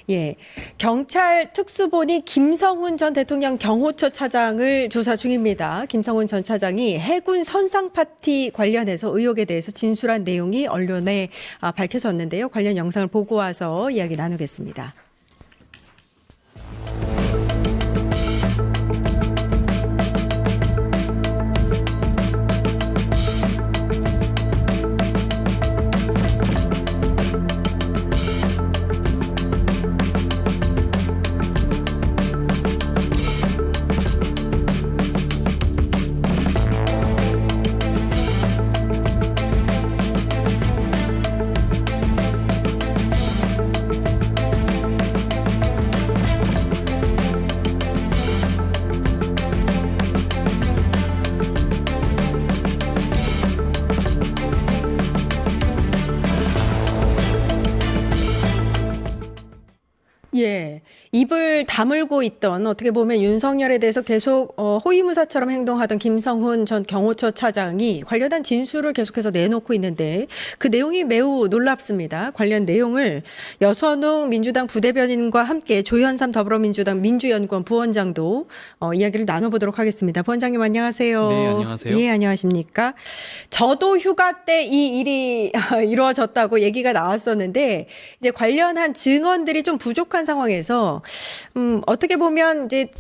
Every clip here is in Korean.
예, 경찰 특수본이 김성훈 전 대통령 경호처 차장을 조사 중입니다. 김성훈 전 차장이 해군 선상 파티 관련해서 의혹에 대해서 진술한 내용이 언론에 밝혀졌는데요. 관련 영상을 보고 와서 이야기 나누겠습니다. 예, 입을 다물고 있던 어떻게 보면 윤석열에 대해서 계속 호위무사처럼 행동하던 김성훈 전 경호처 차장이 관련한 진술을 계속해서 내놓고 있는데 그 내용이 매우 놀랍습니다. 관련 내용을 여선웅 민주당 부대변인과 함께 조현삼 더불어민주당 민주연구원 부원장도 이야기를 나눠보도록 하겠습니다. 부원장님 안녕하세요. 네, 안녕하세요. 예, 안녕하십니까. 저도 휴가 때 이 일이 이루어졌다고 얘기가 나왔었는데 이제 관련한 증언들이 좀 부족한 상황에서 어떻게 보면 이제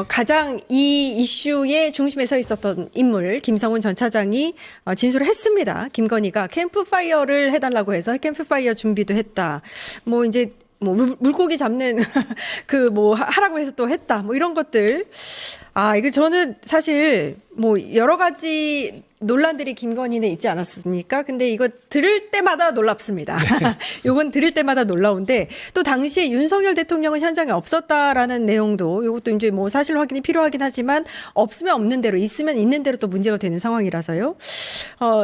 가장 이 이슈의 중심에 서 있었던 인물 김성훈 전 차장이 진술을 했습니다. 김건희가 캠프파이어를 해달라고 해서 캠프파이어 준비도 했다. 뭐 이제 뭐 물고기 잡는 그 뭐 하라고 해서 또 했다. 뭐 이런 것들. 이거 저는 사실 뭐 여러 가지 논란들이 김건희는 있지 않았습니까? 근데 이거 들을 때마다 놀랍습니다. 요건 들을 때마다 놀라운데 또 당시에 윤석열 대통령은 현장에 없었다라는 내용도 이것도 이제 뭐 사실 확인이 필요하긴 하지만 없으면 없는 대로 있으면 있는 대로 또 문제가 되는 상황이라서요.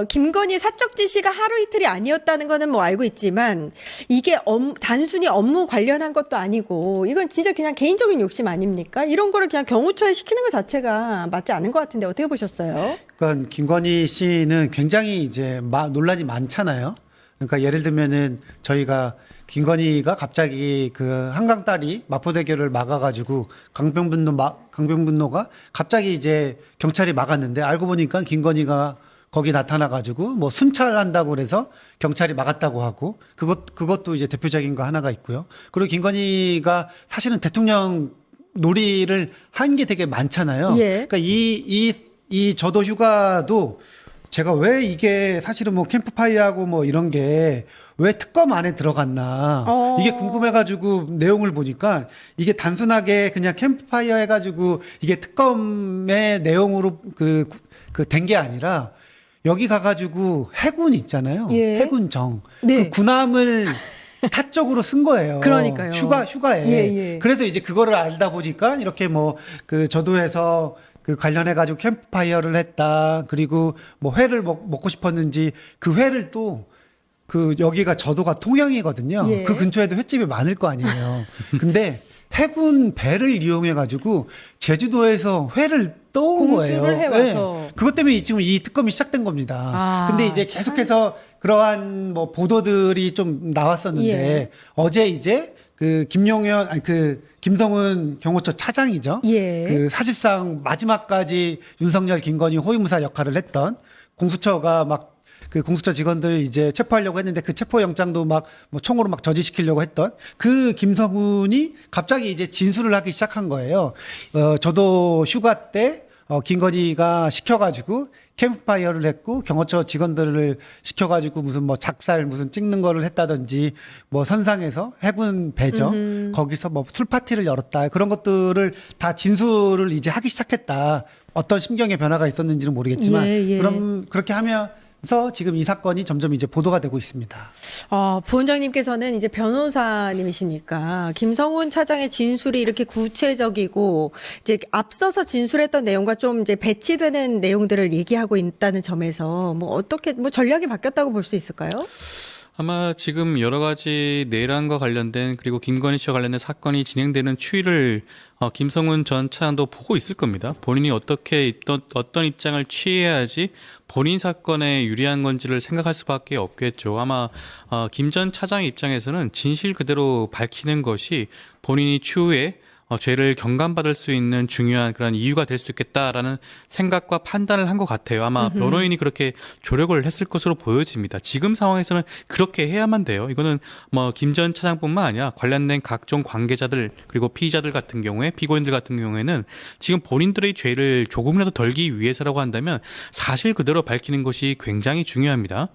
김건희 사적 지시가 하루 이틀이 아니었다는 거는 뭐 알고 있지만 이게 단순히 업무 관련한 것도 아니고 이건 진짜 그냥 개인적인 욕심 아닙니까? 이런 거를 그냥 경호처에 시키는 것 자체가 맞지 않은 것 같은데 어떻게 보셨어요? 그러니까 김건희 씨는 굉장히 이제 논란이 많잖아요. 그러니까 예를 들면은 저희가 김건희가 갑자기 그 한강 다리 마포대교를 막아가지고 강변북로가 갑자기 이제 경찰이 막았는데 알고 보니까 김건희가 거기 나타나가지고 뭐 순찰한다고 그래서 경찰이 막았다고 하고 그것도 이제 대표적인 거 하나가 있고요. 그리고 김건희가 사실은 대통령 놀이를 한 게 되게 많잖아요. 예. 그러니까 이 저도 휴가도 제가 왜 이게 사실은 뭐 캠프파이어하고 뭐 이런 게 왜 특검 안에 들어갔나 이게 궁금해가지고 내용을 보니까 이게 단순하게 그냥 캠프파이어 해가지고 이게 특검의 내용으로 된 게 아니라 여기 가가지고 해군 있잖아요. 예. 해군정. 네. 그 군함을 타적으로 쓴 거예요. 그러니까요. 휴가에. 예. 그래서 이제 그거를 알다 보니까 이렇게 뭐 그 저도에서 그 관련해가지고 캠프파이어를 했다. 그리고 뭐 회를 먹고 싶었는지 그 회를 또 그 여기가 저도가 통영이거든요. 예. 그 근처에도 횟집이 많을 거 아니에요. 근데 해군 배를 이용해가지고 제주도에서 회를 떠온 거예요. 공수를 해와서. 네. 그것 때문에 지금 이 특검이 시작된 겁니다. 근데 이제 참. 계속해서 그러한 뭐 보도들이 좀 나왔었는데 예. 어제 이제 그 김성훈 경호처 차장이죠. 예. 그 사실상 마지막까지 윤석열 김건희 호위무사 역할을 했던 공수처가 막 그 공수처 직원들 이제 체포하려고 했는데 그 체포 영장도 막 뭐 총으로 막 저지시키려고 했던 그 김성훈이 갑자기 이제 진술을 하기 시작한 거예요. 저도 휴가 때 김건희가 시켜가지고 캠프파이어를 했고 경호처 직원들을 시켜가지고 무슨 뭐 작살 무슨 찍는 거를 했다든지 뭐 선상에서 해군 배죠. 거기서 뭐 술 파티를 열었다. 그런 것들을 다 진술을 이제 하기 시작했다. 어떤 심경의 변화가 있었는지는 모르겠지만 예. 그럼 그렇게 하면서 지금 이 사건이 점점 이제 보도가 되고 있습니다. 부원장님께서는 이제 변호사님이시니까 김성훈 차장의 진술이 이렇게 구체적이고 이제 앞서서 진술했던 내용과 좀 이제 배치되는 내용들을 얘기하고 있다는 점에서 뭐 어떻게 뭐 전략이 바뀌었다고 볼 수 있을까요? 아마 지금 여러 가지 내란과 관련된 그리고 김건희 씨와 관련된 사건이 진행되는 추이를 김성훈 전 차장도 보고 있을 겁니다. 본인이 어떤 입장을 취해야지 본인 사건에 유리한 건지를 생각할 수밖에 없겠죠. 아마 김 전 차장 입장에서는 진실 그대로 밝히는 것이 본인이 추후에 죄를 경감받을 수 있는 중요한 그런 이유가 될 수 있겠다라는 생각과 판단을 한 것 같아요. 아마 변호인이 그렇게 조력을 했을 것으로 보여집니다. 지금 상황에서는 그렇게 해야만 돼요. 이거는 뭐 김 전 차장뿐만 아니라 관련된 각종 관계자들 그리고 피의자들 같은 경우에 피고인들 같은 경우에는 지금 본인들의 죄를 조금이라도 덜기 위해서라고 한다면 사실 그대로 밝히는 것이 굉장히 중요합니다.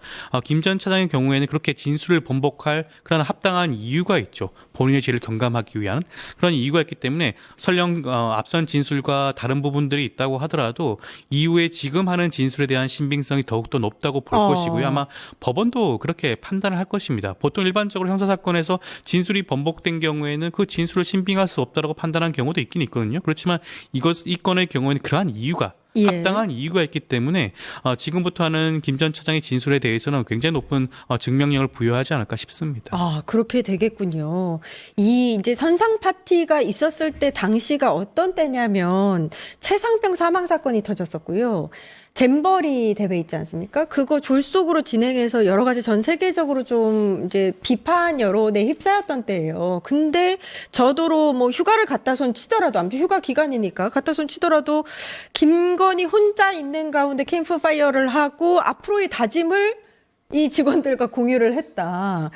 김 전 차장의 경우에는 그렇게 진술을 번복할 그런 합당한 이유가 있죠. 본인의 죄를 경감하기 위한 그런 이유가 있기 때문에 설령 앞선 진술과 다른 부분들이 있다고 하더라도 이후에 지금 하는 진술에 대한 신빙성이 더욱더 높다고 볼 것이고요. 아마 법원도 그렇게 판단을 할 것입니다. 보통 일반적으로 형사사건에서 진술이 번복된 경우에는 그 진술을 신빙할 수 없다고 판단한 경우도 있긴 있거든요. 그렇지만 이 건의 경우에는 그러한 이유가 예. 합당한 이유가 있기 때문에 지금부터 하는 김 전 차장의 진술에 대해서는 굉장히 높은 증명력을 부여하지 않을까 싶습니다. 아, 그렇게 되겠군요. 이 이제 선상 파티가 있었을 때 당시가 어떤 때냐면 최상병 사망 사건이 터졌었고요. 잼버리 대회 있지 않습니까? 그거 졸속으로 진행해서 여러 가지 전 세계적으로 좀 이제 비판 여론에 휩싸였던 때예요. 근데 저도로 뭐 휴가를 갖다 손 치더라도 아무튼 휴가 기간이니까 갖다 손 치더라도 김건희 혼자 있는 가운데 캠프파이어를 하고 앞으로의 다짐을 이 직원들과 공유를 했다.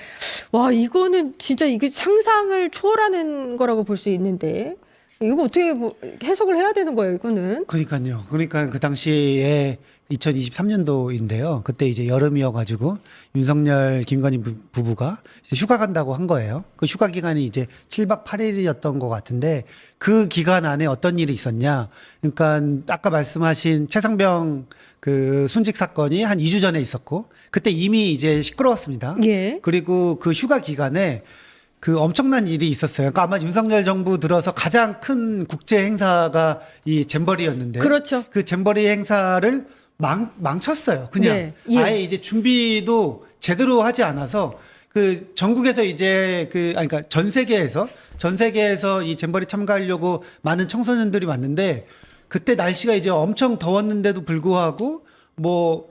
와, 이거는 진짜 이게 상상을 초월하는 거라고 볼 수 있는데 이거 어떻게 뭐 해석을 해야 되는 거예요, 이거는? 그러니까요. 그러니까 그 당시에 2023년도인데요. 그때 이제 여름이어가지고 윤석열, 김건희 부부가 이제 휴가 간다고 한 거예요. 그 휴가 기간이 이제 7박 8일이었던 것 같은데 그 기간 안에 어떤 일이 있었냐. 그러니까 아까 말씀하신 최상병 그 순직 사건이 한 2주 전에 있었고 그때 이미 이제 시끄러웠습니다. 예. 그리고 그 휴가 기간에 그 엄청난 일이 있었어요. 그러니까 아마 윤석열 정부 들어서 가장 큰 국제 행사가 이 잼버리였는데. 그렇죠. 그 잼버리 행사를 망쳤어요. 그냥. 네. 예. 아예 이제 준비도 제대로 하지 않아서 그 전국에서 이제 그러니까 전 세계에서 이 잼버리 참가하려고 많은 청소년들이 왔는데 그때 날씨가 이제 엄청 더웠는데도 불구하고 뭐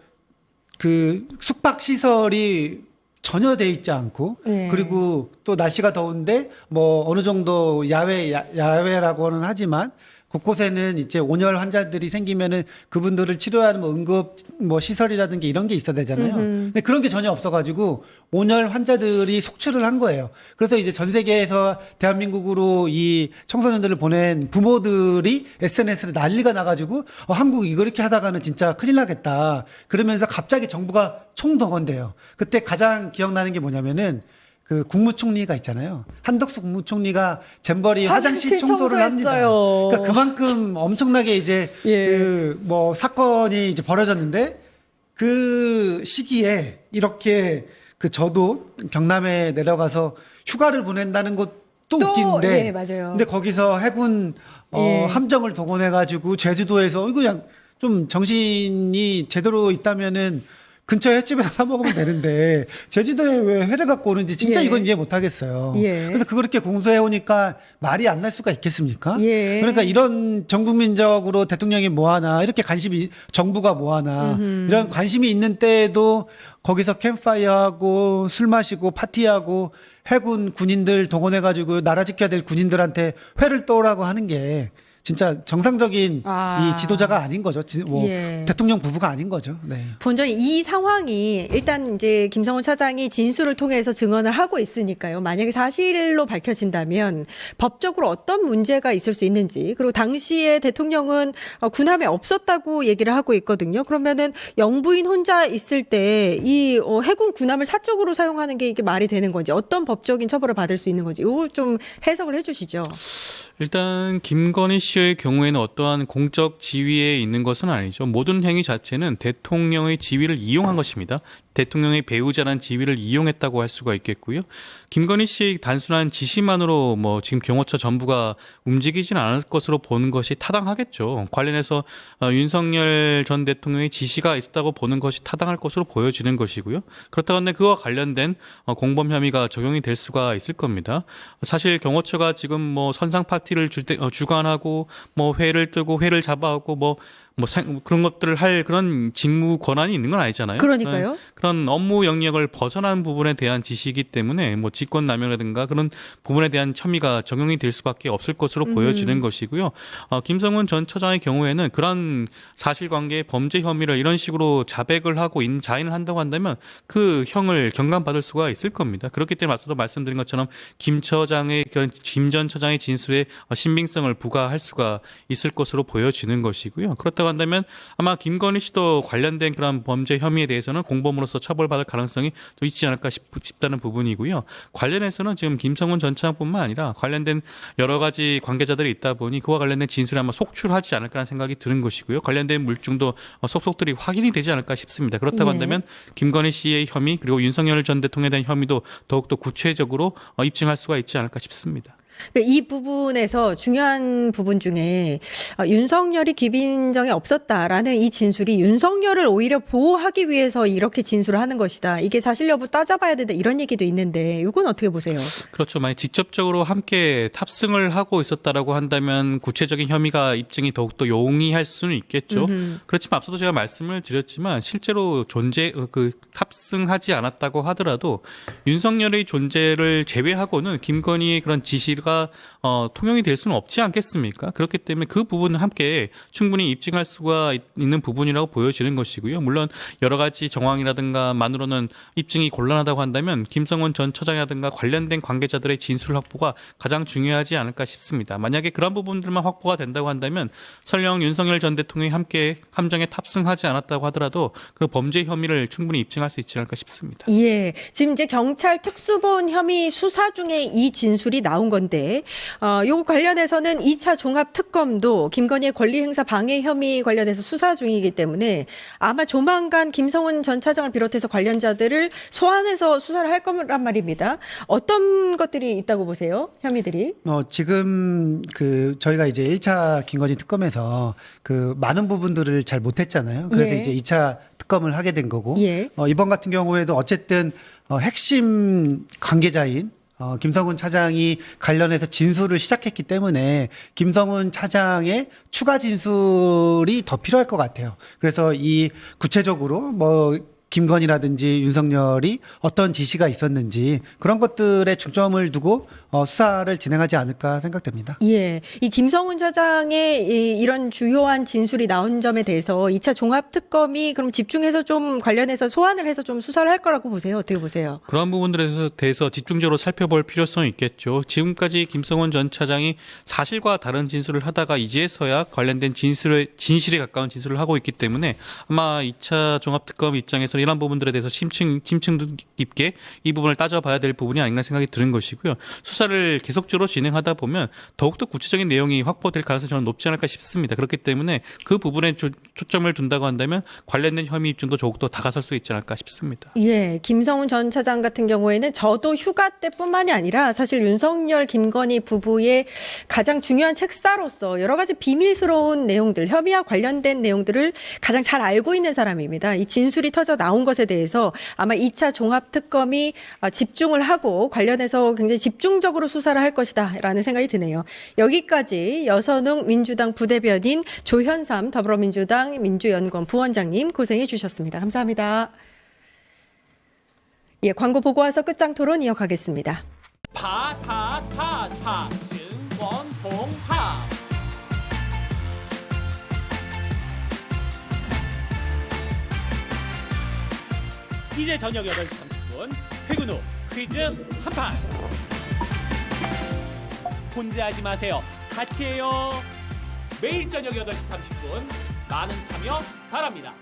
그 숙박 시설이 전혀 돼 있지 않고 네. 그리고 또 날씨가 더운데 뭐 어느 정도 야외라고는 하지만 곳곳에는 이제 온열 환자들이 생기면은 그분들을 치료하는 뭐 응급 뭐 시설이라든가 이런 게 있어야 되잖아요. 근데 그런 게 전혀 없어가지고 온열 환자들이 속출을 한 거예요. 그래서 이제 전 세계에서 대한민국으로 이 청소년들을 보낸 부모들이 SNS에 난리가 나가지고 한국 이거 이렇게 하다가는 진짜 큰일 나겠다. 그러면서 갑자기 정부가 총동원돼요. 그때 가장 기억나는 게 뭐냐면은 그 국무총리가 있잖아요. 한덕수 국무총리가 잼버리 화장실 청소를 합니다. 청소했어요. 그러니까 그만큼 엄청나게 이제 예. 그 뭐 사건이 이제 벌어졌는데 그 시기에 이렇게 그 저도 경남에 내려가서 휴가를 보낸다는 것도 또, 웃긴데 예, 맞아요. 근데 거기서 해군 예. 함정을 동원해 가지고 제주도에서 이거 그냥 좀 정신이 제대로 있다면은 근처 횟집에서 사 먹으면 되는데 제주도에 왜 회를 갖고 오는지 진짜 예. 이건 이해 못 하겠어요. 예. 그래서 그렇게 공소해 오니까 말이 안 날 수가 있겠습니까? 예. 그러니까 이런 전 국민적으로 대통령이 뭐 하나 이렇게 관심이 정부가 뭐 하나 이런 관심이 있는 때에도 거기서 캠프파이어하고 술 마시고 파티하고 해군 군인들 동원해 가지고 나라 지켜야 될 군인들한테 회를 떠오라고 하는 게 진짜 정상적인 이 지도자가 아닌 거죠. 예. 대통령 부부가 아닌 거죠. 네. 본전이 이 상황이 일단 이제 김성훈 차장이 진술을 통해서 증언을 하고 있으니까요. 만약에 사실로 밝혀진다면 법적으로 어떤 문제가 있을 수 있는지 그리고 당시에 대통령은 군함에 없었다고 얘기를 하고 있거든요. 그러면은 영부인 혼자 있을 때 이 해군 군함을 사적으로 사용하는 게 이게 말이 되는 건지 어떤 법적인 처벌을 받을 수 있는 건지 이거 좀 해석을 해주시죠. 일단 김건희 씨의 경우에는 어떠한 공적 지위에 있는 것은 아니죠. 모든 행위 자체는 대통령의 지위를 이용한 것입니다. 대통령의 배우자라는 지위를 이용했다고 할 수가 있겠고요. 김건희 씨의 단순한 지시만으로 뭐 지금 경호처 전부가 움직이진 않을 것으로 보는 것이 타당하겠죠. 관련해서 윤석열 전 대통령의 지시가 있었다고 보는 것이 타당할 것으로 보여지는 것이고요. 그렇다고 하면 그와 관련된 공범 혐의가 적용이 될 수가 있을 겁니다. 사실 경호처가 지금 뭐 선상 파티를 주관하고 뭐 회를 뜨고 회를 잡아오고 뭐 그런 것들을 할 그런 직무 권한이 있는 건 아니잖아요. 그러니까요. 그런 업무 영역을 벗어난 부분에 대한 지시이기 때문에 뭐 직권남용이라든가 그런 부분에 대한 혐의가 적용이 될 수밖에 없을 것으로 보여지는 것이고요. 김성훈 전 처장의 경우에는 그런 사실관계 범죄 혐의를 이런 식으로 자백을 하고 자인을 한다고 한다면 그 형을 경감받을 수가 있을 겁니다. 그렇기 때문에 앞서도 말씀드린 것처럼 김 전 처장의 진술에 신빙성을 부과할 수가 있을 것으로 보여지는 것이고요. 그렇다고 한다면 아마 김건희 씨도 관련된 그런 범죄 혐의에 대해서는 공범으로서 처벌받을 가능성이 또 있지 않을까 싶다는 부분이고요. 관련해서는 지금 김성훈 전 차장뿐만 아니라 관련된 여러 가지 관계자들이 있다 보니 그와 관련된 진술이 아마 속출하지 않을까라는 생각이 드는 것이고요. 관련된 물증도 속속들이 확인이 되지 않을까 싶습니다. 그렇다고 한다면 김건희 씨의 혐의 그리고 윤석열 전 대통령에 대한 혐의도 더욱더 구체적으로 입증할 수가 있지 않을까 싶습니다. 이 부분에서 중요한 부분 중에 윤석열이 기빈정에 없었다라는 이 진술이 윤석열을 오히려 보호하기 위해서 이렇게 진술을 하는 것이다. 이게 사실 여부 따져봐야 된다. 이런 얘기도 있는데 이건 어떻게 보세요? 그렇죠. 만약 직접적으로 함께 탑승을 하고 있었다라고 한다면 구체적인 혐의가 입증이 더욱더 용이할 수는 있겠죠. 그렇지만 앞서도 제가 말씀을 드렸지만 실제로 탑승하지 않았다고 하더라도 윤석열의 존재를 제외하고는 김건희의 그런 지시가 통용이 될 수는 없지 않겠습니까? 그렇기 때문에 그 부분은 함께 충분히 입증할 수가 있는 부분이라고 보여지는 것이고요. 물론 여러 가지 정황이라든가 만으로는 입증이 곤란하다고 한다면 김성훈 전 처장이라든가 관련된 관계자들의 진술 확보가 가장 중요하지 않을까 싶습니다. 만약에 그런 부분들만 확보가 된다고 한다면 설령 윤석열 전 대통령이 함께 함정에 탑승하지 않았다고 하더라도 그 범죄 혐의를 충분히 입증할 수 있지 않을까 싶습니다. 예. 지금 이제 경찰 특수본 혐의 수사 중에 이 진술이 나온 건데 요거 관련해서는 2차 종합특검도 김건희의 권리행사 방해 혐의 관련해서 수사 중이기 때문에 아마 조만간 김성훈 전 차장을 비롯해서 관련자들을 소환해서 수사를 할 거란 말입니다. 어떤 것들이 있다고 보세요? 혐의들이? 지금 저희가 이제 1차 김건희 특검에서 많은 부분들을 잘 못했잖아요. 그래서 예. 이제 2차 특검을 하게 된 거고 예. 이번 같은 경우에도 어쨌든 핵심 관계자인 김성훈 차장이 관련해서 진술을 시작했기 때문에 김성훈 차장의 추가 진술이 더 필요할 것 같아요. 그래서 이 구체적으로 김건희라든지 윤석열이 어떤 지시가 있었는지 그런 것들에 중점을 두고 수사를 진행하지 않을까 생각됩니다. 예. 이 김성훈 차장의 이런 주요한 진술이 나온 점에 대해서 2차 종합특검이 그럼 집중해서 좀 관련해서 소환을 해서 좀 수사를 할 거라고 보세요? 어떻게 보세요? 그런 부분들에 대해서 집중적으로 살펴볼 필요성이 있겠죠. 지금까지 김성훈 전 차장이 사실과 다른 진술을 하다가 이제서야 관련된 진실에 가까운 진술을 하고 있기 때문에 아마 2차 종합특검 입장에서 이런 부분들에 대해서 심층 깊게 이 부분을 따져봐야 될 부분이 아닌가 생각이 드는 것이고요. 수사를 계속적으로 진행하다 보면 더욱더 구체적인 내용이 확보될 가능성이 저는 높지 않을까 싶습니다. 그렇기 때문에 그 부분에 초점을 둔다고 한다면 관련된 혐의 입증도 더욱더 다가설 수 있지 않을까 싶습니다. 예, 김성훈 전 차장 같은 경우에는 저도 휴가 때뿐만이 아니라 사실 윤석열, 김건희 부부의 가장 중요한 책사로서 여러 가지 비밀스러운 내용들, 혐의와 관련된 내용들을 가장 잘 알고 있는 사람입니다. 이 진술이 터져 나온 것에 대해서 아마 2차 종합특검이 집중을 하고 관련해서 굉장히 집중적으로 수사를 할 것이다라는 생각이 드네요. 여기까지 여선웅 민주당 부대변인 조현삼 더불어민주당 민주연구원 부원장님 고생해 주셨습니다. 감사합니다. 예, 광고 보고 와서 끝장 토론 이어가겠습니다. 증권봉합 이제 저녁 8시 30분 퇴근 후 퀴즈 한판 혼자 하지 마세요. 같이 해요. 매일 저녁 8시 30분 많은 참여 바랍니다.